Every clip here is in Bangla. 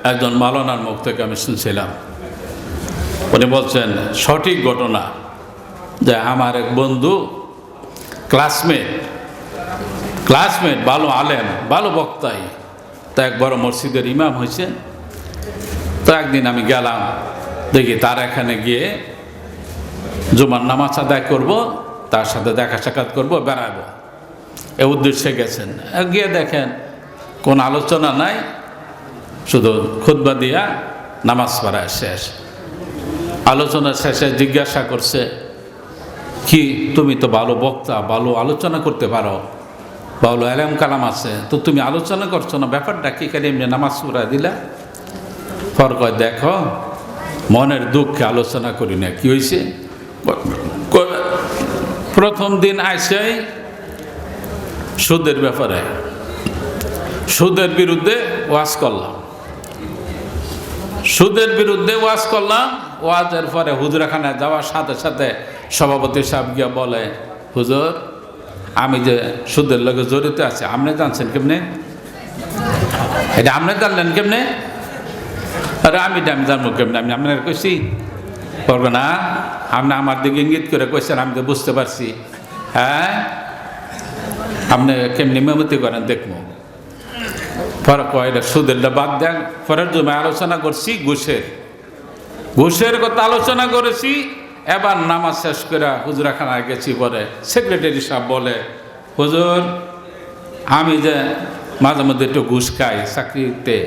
একজন মাওলানার মুখ থেকে আমি শুনছিলাম, উনি বলছেন সঠিক ঘটনা যে আমার এক বন্ধু ক্লাসমেট ভালো আলেম, ভালো বক্তাই, তা এক বড় মসজিদের ইমাম হয়েছে। তো একদিন আমি গেলাম, দেখি তার এখানে গিয়ে জুমার নামাজ আদায় করব, তার সাথে দেখা সাক্ষাৎ করবো, বেড়াবো, এ উদ্দেশ্যে গেছেন। গিয়ে দেখেন কোন আলোচনা নাই, শুধু খুতবা দিয়া নামাজ পড়ায় শেষ। আলোচনা শেষে জিজ্ঞাসা করছে, কি তুমি তো ভালো বক্তা, ভালো আলোচনা করতে পারো, ভালো আলেম কালাম আছে, তো তুমি আলোচনা করছো না, ব্যাপারটা কি? খালি এমনি নামাজ পড়া দিলা? পর কয়, দেখো মনের দুঃখে আলোচনা করি না। কি হয়েছে? প্রথম দিন আইসাই সুদের ব্যাপারে, সুদের বিরুদ্ধে ওয়াজ করলাম, সুদের বিরুদ্ধে ওয়াজ করলাম। ওয়াজের পরে হুজুরখানায় যাওয়ার সাথে সাথে সভাপতি সাহেব গিয়া বলে, হুজুর আমি যে সুদের লগে জড়িত আছে, আপনি জানছেন কেমনে? এটা আপনি জানলেন কেমনে? আরে আমি জানবো কেমনে? আমি আপনার কইছি করবে না, আপনি আমার দিকে ইঙ্গিত করে কইছেন, আমি তো বুঝতে পারছি। হ্যাঁ, আপনি কেমনি মেমতি করেন দেখবো। পরে কয়টা সুদেরটা বাদ দেন। পরের জন্য আলোচনা করছি ঘুষের কথা আলোচনা করেছি। এবার নামাজ শেষ করে হুজুরখানায় গেছি। পরে সেক্রেটারি সাহেব বলে, হুজুর আমি যে মাঝে মধ্যে একটু ঘুষ খাই চাকরিতে,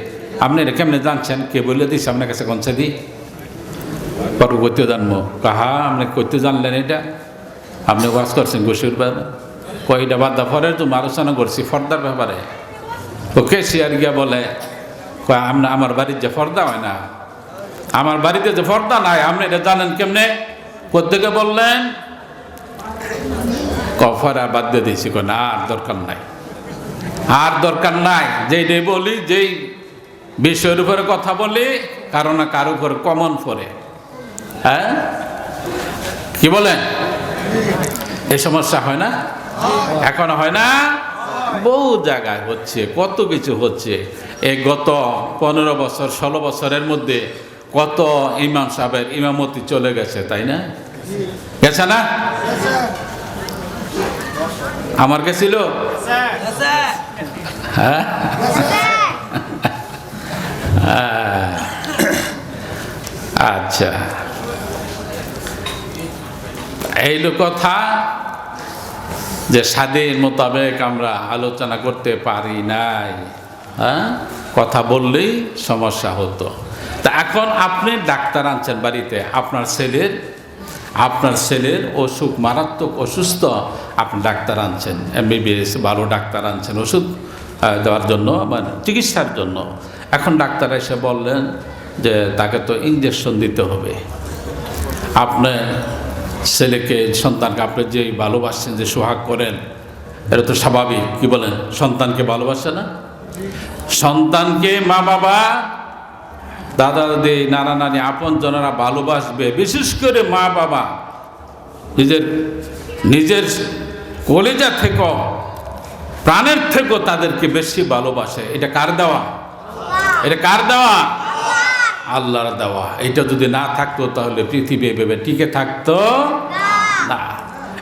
আপনি এটা কেমনে জানছেন? কে বলে দিচ্ছে আপনার কাছে? কনসে দি পর করতে জানবো। কাহা আপনি করতে জানলেন এটা? আপনি ওয়াজ করছেন ঘুষের ব্যাপারে? কয়টা বাদ দা। পরের জন্য আলোচনা করছি ফর্দার ব্যাপারে। ওকে শিয়ার গিয়া বলে, আমার বাড়ির যে পর্দা হয় না, আমার বাড়িতে যে পর্দা নাই, আপনি এটা জানেন কেমনে? প্রত্যেকে বললেন কফারা বাদ দিয়ে দিয়েছি। না, আর দরকার নাই, আর দরকার নাই। যেই বলি, যেই বিষয়ের উপরে কথা বলি, কারো না কারো উপর কমন পড়ে। হ্যাঁ, কি বলেন? এই সমস্যা হয় না? এখনো হয় না? বহু জায়গায় হচ্ছে, কত কিছু হচ্ছে। এই গত 15 বছর 16 বছরের মধ্যে কত ইমাম সাহেবের ইমামতি চলে গেছে, তাই না? গেছে না? আমার গেছিল? হ্যাঁ, আচ্ছা, এই কথা যে স্বাধীন মোতাবেক আমরা আলোচনা করতে পারি নাই। হ্যাঁ, কথা বললেই সমস্যা হতো। তা এখন আপনি ডাক্তার আনছেন বাড়িতে, আপনার ছেলের অসুখ, মারাত্মক অসুস্থ, আপনি ডাক্তার আনছেন, MBBS ভালো ডাক্তার আনছেন ওষুধ দেওয়ার জন্য, মানে চিকিৎসার জন্য। এখন ডাক্তার এসে বললেন যে তাকে তো ইঞ্জেকশন দিতে হবে। আপনার ছেলেকে, সন্তানকে আপনি যে ভালোবাসছেন, যে সোহাগ করেন, এটা তো স্বাভাবিক। কি বলেন? সন্তানকে ভালোবাসে না? সন্তানকে মা বাবা, দাদা দাদি, নানা নানি, আপন জনেরা ভালোবাসবে। বিশেষ করে মা বাবা নিজের কলিজা থেকে, প্রাণের থেকেও তাদেরকে বেশি ভালোবাসে। এটা কার দেওয়া? এটা কার দেওয়া? আল্লাহর দেওয়া। এটা যদি না থাকতো তাহলে পৃথিবী এভাবে টিকে থাকতো না।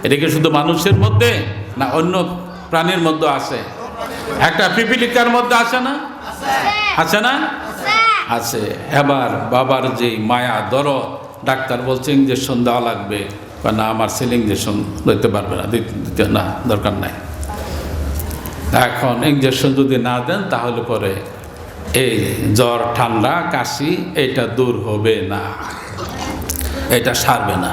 এটা কি শুধু মানুষের মধ্যে না অন্য প্রাণীর মধ্যে আছে? একটা পিপিলিকার মধ্যে আছে না? আছে না? আছে। এবার বাবার যে মায়া দরদ, ডাক্তার বলছে ইঞ্জেকশন দেওয়া লাগবে, না আমার ছেলে ইঞ্জেকশন দিতে পারবে না, দিতে না, দরকার নাই। এখন ইঞ্জেকশন যদি না দেন তাহলে পরে এই জ্বর, ঠান্ডা, কাশি এটা দূর হবে না, এটা সারবে না।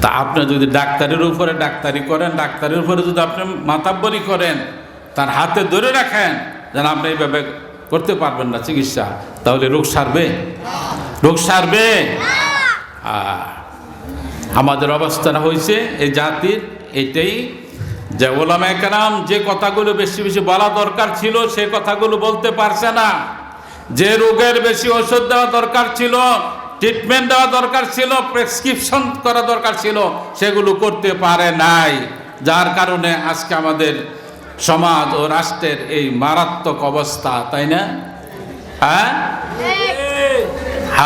তা আপনি যদি ডাক্তারের উপরে ডাক্তারি করেন, ডাক্তারের উপরে যদি আপনি মাতাব্বরি করেন, তার হাতে ধরে রাখেন যেন আপনি এইভাবে করতে পারবেন না চিকিৎসা, তাহলে রোগ সারবে? রোগ সারবে? আমাদের অবস্থাটা হয়েছে এই জাতির এটাই, যে ওলামায়ে কেরাম যে কথাগুলো বেশি বেশি বলা দরকার ছিল সে কথাগুলো বলতে পারছে না। যে রোগের বেশি ওষুধ দেওয়া দরকার ছিল, ট্রিটমেন্ট দেওয়া দরকার ছিল, প্রেসক্রিপশন করা দরকার ছিল, সেগুলো করতে পারে নাই। যার কারণে আজকে আমাদের সমাজ ও রাষ্ট্রের এই মারাত্মক অবস্থা, তাই না? হ্যাঁ,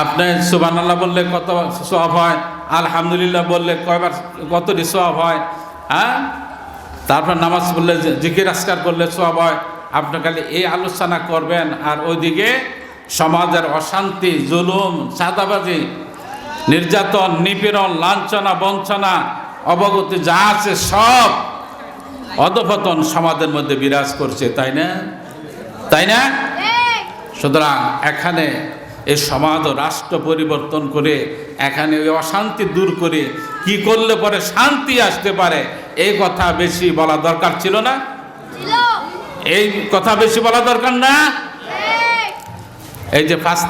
আপনি সুবহানাল্লাহ বললে কত সওয়াব হয়, আলহামদুলিল্লাহ বললে কয়বার কতটি সওয়াব হয়, হ্যাঁ, তারপর নামাজ পড়লে জিকির আজকার করলে সওয়াব হয়। আপনি খালি এই আলোচনা করবেন আর ওইদিকে সমাজের অশান্তি, জুলুম, চাঁদাবাজি, নির্যাতন, নিপীড়ন, লাঞ্ছনা, বঞ্চনা, অবগতি যা আছে সব অধঃপতন সমাজের মধ্যে বিরাজ করছে, তাই না? তাই না? সুতরাং এখানে এই সমাজ ও রাষ্ট্র পরিবর্তন করে এখানে ওই অশান্তি দূর করে কি করলে পরে শান্তি আসতে পারে, এই কথা বেশি বলা দরকার ছিল না? এই কথা বেশি বলা দরকার না? এই যে 5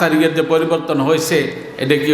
তারিখের যে পরিবর্তন হয়েছে, এটা কি